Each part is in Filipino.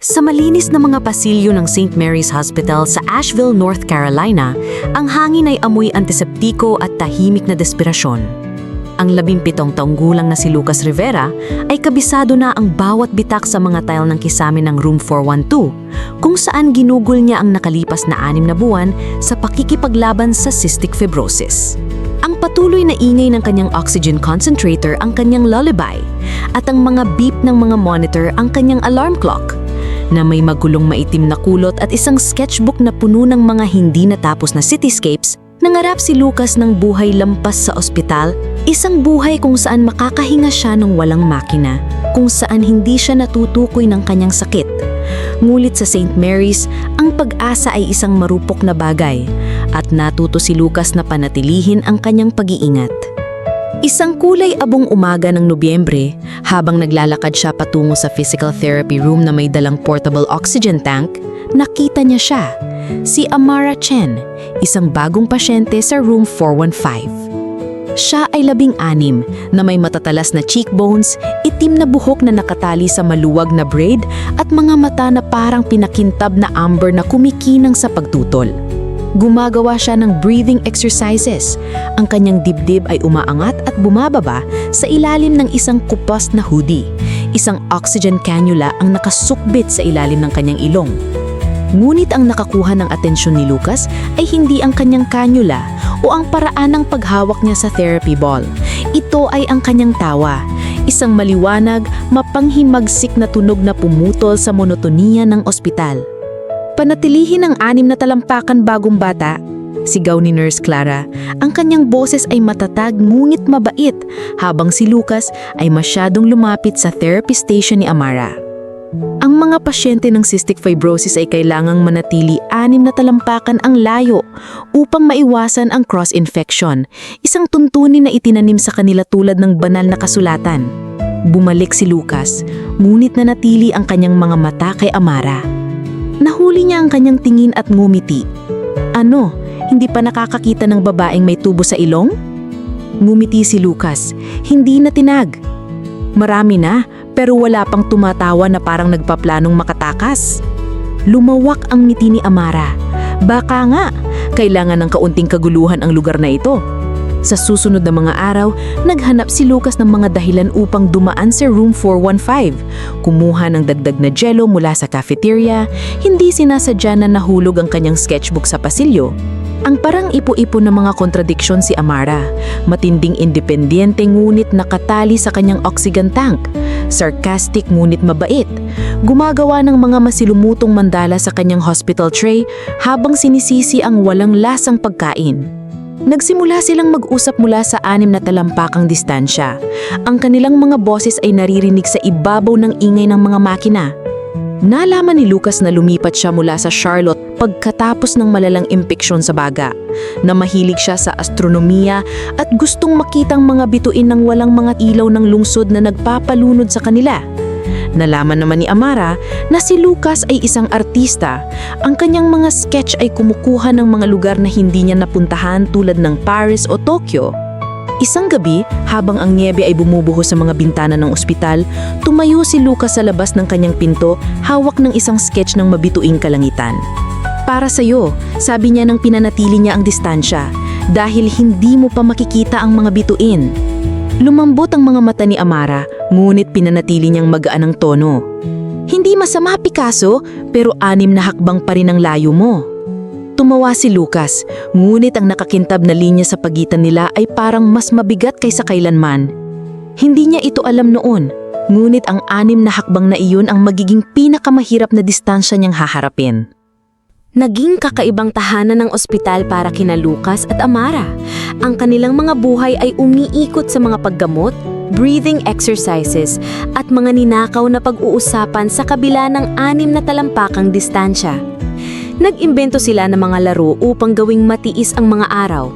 Sa malinis na mga pasilyo ng St. Mary's Hospital sa Asheville, North Carolina, ang hangin ay amoy antiseptiko at tahimik na desperasyon. Ang 17 taong gulang na si Lucas Rivera ay kabisado na ang bawat bitak sa mga tile ng kisame ng Room 412, kung saan ginugol niya ang nakalipas na 6 na buwan sa pakikipaglaban sa cystic fibrosis. Ang patuloy na ingay ng kanyang oxygen concentrator ang kanyang lullaby, at ang mga beep ng mga monitor ang kanyang alarm clock, na may magulong maitim na kulot at isang sketchbook na puno ng mga hindi natapos na cityscapes. Nangarap si Lucas ng buhay lampas sa ospital, isang buhay kung saan makakahinga siya ng walang makina, kung saan hindi siya natutukoy ng kanyang sakit. Ngulit sa St. Mary's, ang pag-asa ay isang marupok na bagay, at natuto si Lucas na panatilihin ang kanyang pag-iingat. Isang kulay abong umaga ng Nobyembre, habang naglalakad siya patungo sa physical therapy room na may dalang portable oxygen tank, nakita niya siya, si Amara Chen, isang bagong pasyente sa room 415. Siya ay 16 na may matatalas na cheekbones, itim na buhok na nakatali sa maluwag na braid at mga mata na parang pinakintab na amber na kumikinang sa pagtutol. Gumagawa siya ng breathing exercises. Ang kanyang dibdib ay umaangat at bumababa sa ilalim ng isang kupas na hoodie. Isang oxygen cannula ang nakasukbit sa ilalim ng kanyang ilong. Ngunit ang nakakuha ng atensyon ni Lucas ay hindi ang kanyang cannula o ang paraan ng paghawak niya sa therapy ball. Ito ay ang kanyang tawa. Isang maliwanag, mapanghimagsik na tunog na pumutol sa monotoniya ng ospital. "Panatilihin ang 6 na talampakan, bagong bata," sigaw ni Nurse Clara. Ang kanyang boses ay matatag ngunit mabait, habang si Lucas ay masyadong lumapit sa therapy station ni Amara. Ang mga pasyente ng cystic fibrosis ay kailangang manatili 6 na talampakan ang layo upang maiwasan ang cross-infection, isang tuntunin na itinanim sa kanila tulad ng banal na kasulatan. Bumalik si Lucas, ngunit nanatili ang kanyang mga mata kay Amara. Nahuli niya ang kanyang tingin at ngumiti. "Ano, hindi pa nakakakita ng babaeng may tubo sa ilong?" Ngumiti si Lucas, hindi na tinag. "Marami na, pero wala pang tumatawa na parang nagpaplanong makatakas." Lumawak ang ngiti ni Amara. "Baka nga, kailangan ng kaunting kaguluhan ang lugar na ito." Sa susunod na mga araw, naghanap si Lucas ng mga dahilan upang dumaan sa room 415. Kumuha ng dagdag na jello mula sa cafeteria, hindi sinasadya na nahulog ang kanyang sketchbook sa pasilyo. Ang parang ipo-ipo na mga kontradiksyon si Amara, matinding independyente ngunit nakatali sa kanyang oxygen tank, sarcastic ngunit mabait, gumagawa ng mga masilumutong mandala sa kanyang hospital tray habang sinisisi ang walang lasang pagkain. Nagsimula silang mag-usap mula sa 6 na talampakang distansya. Ang kanilang mga boses ay naririnig sa ibabaw ng ingay ng mga makina. Nalaman ni Lucas na lumipat siya mula sa Charlotte pagkatapos ng malalang impeksyon sa baga, na mahilig siya sa astronomiya at gustong makitang mga bituin ng walang mga ilaw ng lungsod na nagpapalunod sa kanila. Nalaman naman ni Amara na si Lucas ay isang artista. Ang kanyang mga sketch ay kumukuha ng mga lugar na hindi niya napuntahan tulad ng Paris o Tokyo. Isang gabi, habang ang niebe ay bumubuho sa mga bintana ng ospital, tumayo si Lucas sa labas ng kanyang pinto, hawak ng isang sketch ng mabituing kalangitan. "Para sa'yo," sabi niya nang pinanatili niya ang distansya, "dahil hindi mo pa makikita ang mga bituin." Lumambot ang mga mata ni Amara, ngunit pinanatili niyang magaan ang tono. "Hindi masama, Picasso, pero 6 na hakbang pa rin ang layo mo." Tumawa si Lucas, ngunit ang nakakintab na linya sa pagitan nila ay parang mas mabigat kaysa kailanman. Hindi niya ito alam noon, ngunit ang 6 na hakbang na iyon ang magiging pinakamahirap na distansya niyang haharapin. Naging kakaibang tahanan ng ospital para kina Lucas at Amara. Ang kanilang mga buhay ay umiikot sa mga paggamot, breathing exercises, at mga ninakaw na pag-uusapan sa kabila ng 6 na talampakang distansya. Nag-imbento sila ng mga laro upang gawing matiis ang mga araw.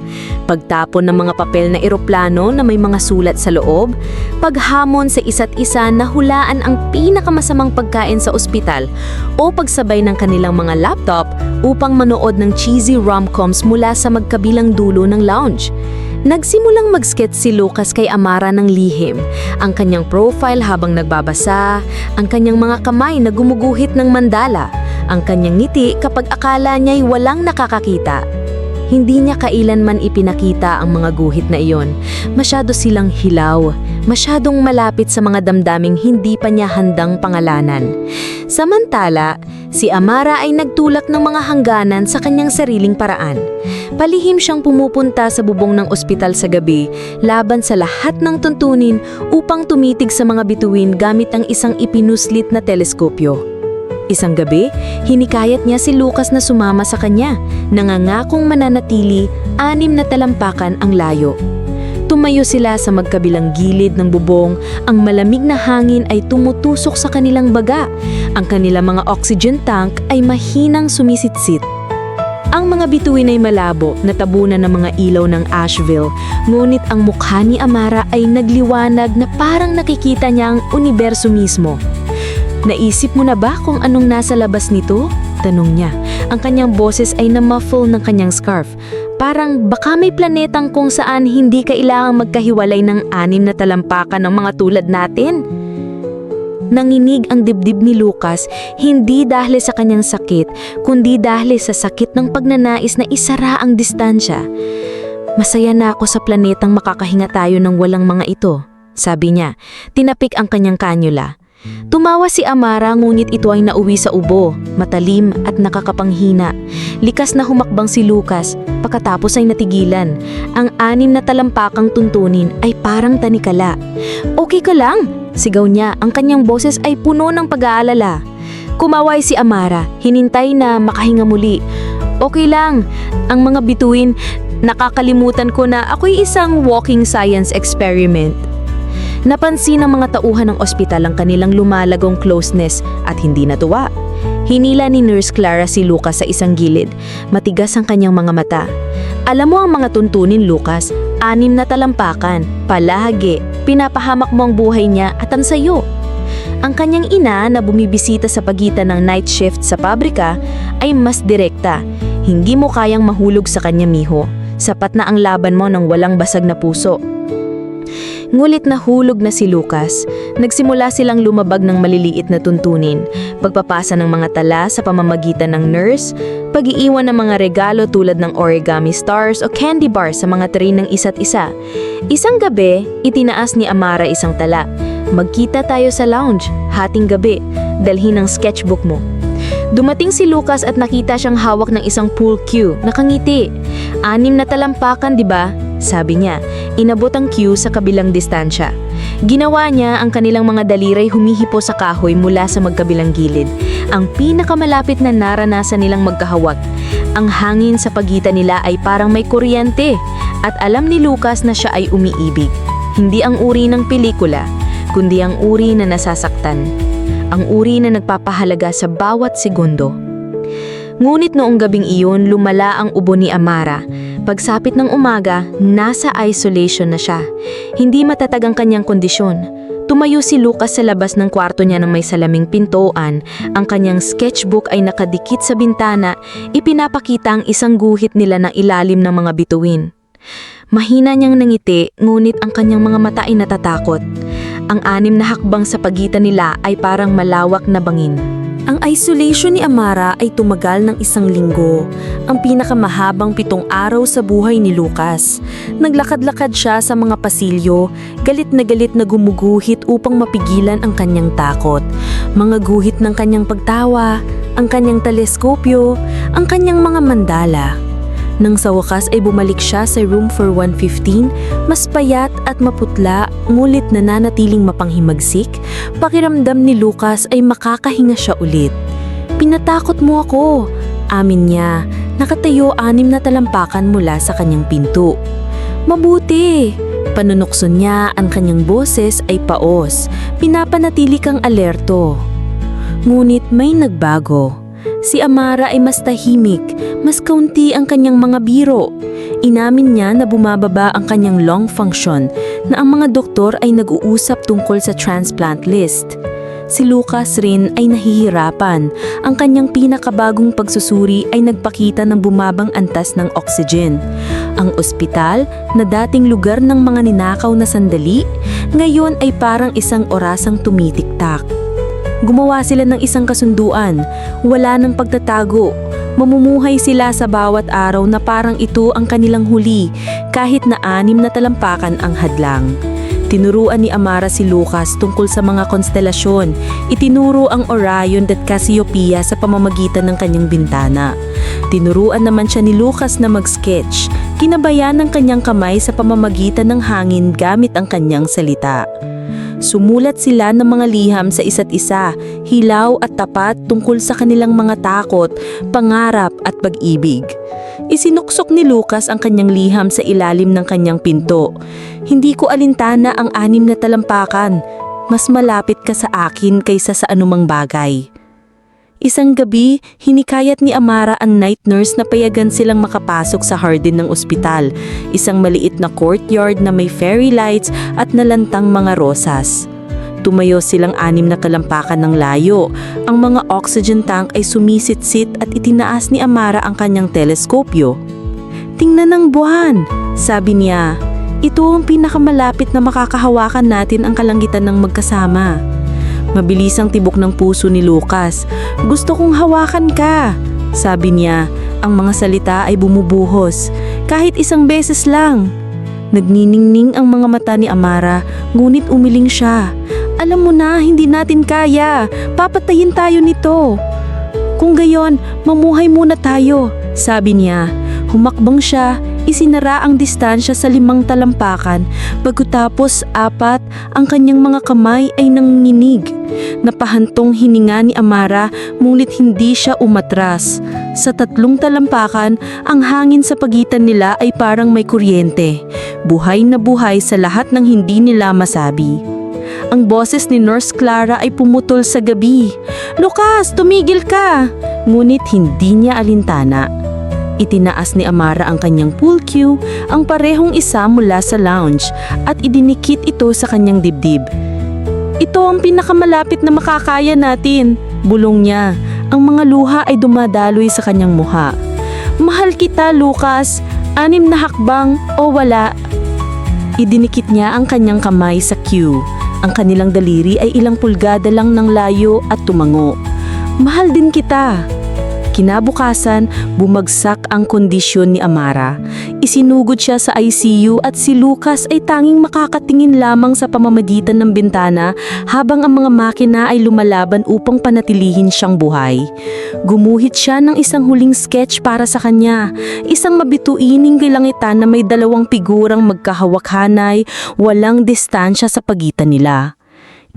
Pagtapon ng mga papel na eroplano na may mga sulat sa loob, paghamon sa isa't isa na hulaan ang pinakamasamang pagkain sa ospital, o pagsabay ng kanilang mga laptop upang manood ng cheesy rom-coms mula sa magkabilang dulo ng lounge. Nagsimulang mag-sketch si Lucas kay Amara ng lihim. Ang kanyang profile habang nagbabasa, ang kanyang mga kamay na gumuguhit ng mandala, ang kanyang ngiti kapag akala niya'y walang nakakakita. Hindi niya kailanman ipinakita ang mga guhit na iyon. Masyado silang hilaw, masyadong malapit sa mga damdaming hindi pa niya handang pangalanan. Samantala, si Amara ay nagtulak ng mga hangganan sa kanyang sariling paraan. Palihim siyang pumupunta sa bubong ng ospital sa gabi, laban sa lahat ng tuntunin upang tumitig sa mga bituin gamit ang isang ipinuslit na teleskopyo. Isang gabi, hinikayat niya si Lucas na sumama sa kanya, nangangakong mananatili 6 na talampakan ang layo. Tumayo sila sa magkabilang gilid ng bubong, ang malamig na hangin ay tumutusok sa kanilang baga, ang kanilang mga oxygen tank ay mahinang sumisitsit. Ang mga bituin ay malabo, natabunan ng mga ilaw ng Asheville, ngunit ang mukha ni Amara ay nagliwanag na parang nakikita niya ang universo mismo. Naisip mo na ba kung anong nasa labas nito? Tanong niya. Ang kanyang boses ay na-muffle ng kanyang scarf. Parang baka may planetang kung saan hindi kailangang magkahiwalay ng 6 na talampakan ng mga tulad natin. Nanginig ang dibdib ni Lucas, hindi dahil sa kanyang sakit, kundi dahil sa sakit ng pagnanais na isara ang distansya. Masaya na ako sa planetang makakahinga tayo ng walang mga ito, sabi niya. Tinapik ang kanyang kanyula. Tumawa si Amara ngunit ito ay nauwi sa ubo, matalim at nakakapanghina. Likas na humakbang si Lucas, pagkatapos ay natigilan. Ang 6 na talampakang tuntunin ay parang tanikala. Okay ka lang? Sigaw niya, ang kanyang boses ay puno ng pag-aalala. Kumaway si Amara, hinintay na makahinga muli. Okay lang, ang mga bituin, nakakalimutan ko na ako'y isang walking science experiment. Napansin ng mga tauhan ng ospital ang kanilang lumalagong closeness at hindi natuwa. Hinila ni Nurse Clara si Lucas sa isang gilid. Matigas ang kanyang mga mata. Alam mo ang mga tuntunin, Lucas, 6 na talampakan, palagi, pinapahamak mo ang buhay niya at ang sayo. Ang kanyang ina na bumibisita sa pagitan ng night shift sa pabrika ay mas direkta. Hindi mo kayang mahulog sa kanya, miho. Sapat na ang laban mo ng walang basag na puso. Ngulit nahulog na si Lucas. Nagsimula silang lumabag ng maliliit na tuntunin, pagpapasa ng mga tala sa pamamagitan ng nurse, pag-iiwan ng mga regalo tulad ng origami stars o candy bars sa mga tray ng isa't isa. Isang gabi, itinaas ni Amara isang tala. Magkita tayo sa lounge, hating gabi, dalhin ang sketchbook mo. Dumating si Lucas at nakita siyang hawak ng isang pool cue, nakangiti. 6 na talampakan, di ba? Sabi niya, inabot ang cue sa kabilang distansya. Ginawa niya ang kanilang mga daliray humihipo sa kahoy mula sa magkabilang gilid. Ang pinakamalapit na naranasan nilang magkahawak. Ang hangin sa pagitan nila ay parang may kuryente at alam ni Lucas na siya ay umiibig. Hindi ang uri ng pelikula, kundi ang uri na nasasaktan. Ang uri na nagpapahalaga sa bawat segundo. Ngunit noong gabing iyon, lumala ang ubo ni Amara. Pagsapit ng umaga, nasa isolation na siya. Hindi matatag ang kanyang kondisyon. Tumayo si Lucas sa labas ng kwarto niya ng may salaming pintuan. Ang kanyang sketchbook ay nakadikit sa bintana, ipinapakita ang isang guhit nila ng ilalim ng mga bituin. Mahina niyang nangiti, ngunit ang kanyang mga mata ay natatakot. Ang 6 na hakbang sa pagitan nila ay parang malawak na bangin. Ang isolation ni Amara ay tumagal ng 1 linggo, ang pinakamahabang 7 araw sa buhay ni Lucas. Naglakad-lakad siya sa mga pasilyo, galit na gumuguhit upang mapigilan ang kanyang takot. Mga guhit ng kanyang pagtawa, ang kanyang teleskopyo, ang kanyang mga mandala. Nang sa wakas ay bumalik siya sa room for 115, mas payat at maputla, ngulit nananatiling mapanghimagsik, pakiramdam ni Lucas ay makakahinga siya ulit. Pinatakot mo ako, amin niya, nakatayo 6 na talampakan mula sa kanyang pinto. Mabuti! Panunukson niya, ang kanyang boses ay paos, pinapanatili kang alerto. Ngunit may nagbago. Si Amara ay mas tahimik, mas kaunti ang kanyang mga biro. Inamin niya na bumababa ang kanyang lung function, na ang mga doktor ay nag-uusap tungkol sa transplant list. Si Lucas rin ay nahihirapan. Ang kanyang pinakabagong pagsusuri ay nagpakita ng bumabang antas ng oxygen. Ang ospital, na dating lugar ng mga ninakaw na sandali, ngayon ay parang isang orasang tumitiktak. Gumawa sila ng isang kasunduan, wala ng pagtatago. Mamumuhay sila sa bawat araw na parang ito ang kanilang huli, kahit na 6 na talampakan ang hadlang. Tinuruan ni Amara si Lucas tungkol sa mga konstelasyon. Itinuro ang Orion at Cassiopeia sa pamamagitan ng kanyang bintana. Tinuruan naman siya ni Lucas na mag-sketch. Kinabayan ng kanyang kamay sa pamamagitan ng hangin gamit ang kanyang salita. Sumulat sila ng mga liham sa isa't isa, hilaw at tapat tungkol sa kanilang mga takot, pangarap at pag-ibig. Isinuksok ni Lucas ang kanyang liham sa ilalim ng kanyang pinto. Hindi ko alintana ang 6 na talampakan. Mas malapit ka sa akin kaysa sa anumang bagay. Isang gabi, hinikayat ni Amara ang night nurse na payagan silang makapasok sa hardin ng ospital, isang maliit na courtyard na may fairy lights at nalantang mga rosas. Tumayo silang 6 na kalampakan ng layo. Ang mga oxygen tank ay sumisit-sit at itinaas ni Amara ang kanyang teleskopyo. "Tingnan ang buwan," sabi niya. "Ito ang pinakamalapit na makakahawakan natin ang kalangitan ng magkasama." Mabilis ang tibok ng puso ni Lucas. "Gusto kong hawakan ka," sabi niya. Ang mga salita ay bumubuhos. "Kahit isang beses lang." Nagniningning ang mga mata ni Amara, ngunit umiling siya. "Alam mo na, hindi natin kaya. Papatayin tayo nito." "Kung gayon, mamuhay muna tayo," sabi niya. Humakbang siya, isinara ang distansya sa 5 talampakan, pagkatapos 4, ang kanyang mga kamay ay nanginginig. Napahantong hininga ni Amara, ngunit hindi siya umatras. Sa 3 talampakan, ang hangin sa pagitan nila ay parang may kuryente. Buhay na buhay sa lahat ng hindi nila masabi. Ang boses ni Nurse Clara ay pumutol sa gabi. "Lucas, tumigil ka!" Ngunit hindi niya alintana. Itinaas ni Amara ang kanyang pool cue, ang parehong isa mula sa lounge, at idinikit ito sa kanyang dibdib. "Ito ang pinakamalapit na makakaya natin," bulong niya. Ang mga luha ay dumadaloy sa kanyang muha. "Mahal kita, Lucas. 6 na hakbang o wala." Idinikit niya ang kanyang kamay sa cue. Ang kanilang daliri ay ilang pulgada lang ng layo at tumango. "Mahal din kita." Kinabukasan, bumagsak ang kondisyon ni Amara. Isinugod siya sa ICU at si Lucas ay tanging makakatingin lamang sa pamamagitan ng bintana habang ang mga makina ay lumalaban upang panatilihin siyang buhay. Gumuhit siya ng isang huling sketch para sa kanya, isang mabituining kalangitan na may 2 figurang magkahawak-hanay, walang distansya sa pagitan nila.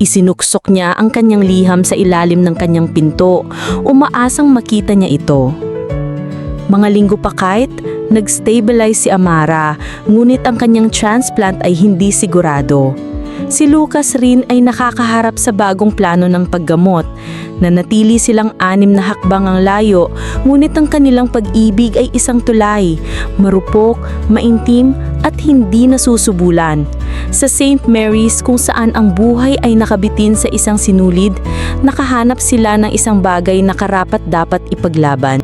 Isinuksok niya ang kanyang liham sa ilalim ng kanyang pinto, umaasang makita niya ito. Mga linggo pa kahit, nag-stabilize si Amara, ngunit ang kanyang transplant ay hindi sigurado. Si Lucas rin ay nakakaharap sa bagong plano ng paggamot. Nanatili silang 6 na hakbang ang layo, ngunit ang kanilang pag-ibig ay isang tulay, marupok, maintim at hindi nasusubulan. Sa St. Mary's, kung saan ang buhay ay nakabitin sa isang sinulid, nakahanap sila ng isang bagay na karapat-dapat ipaglaban.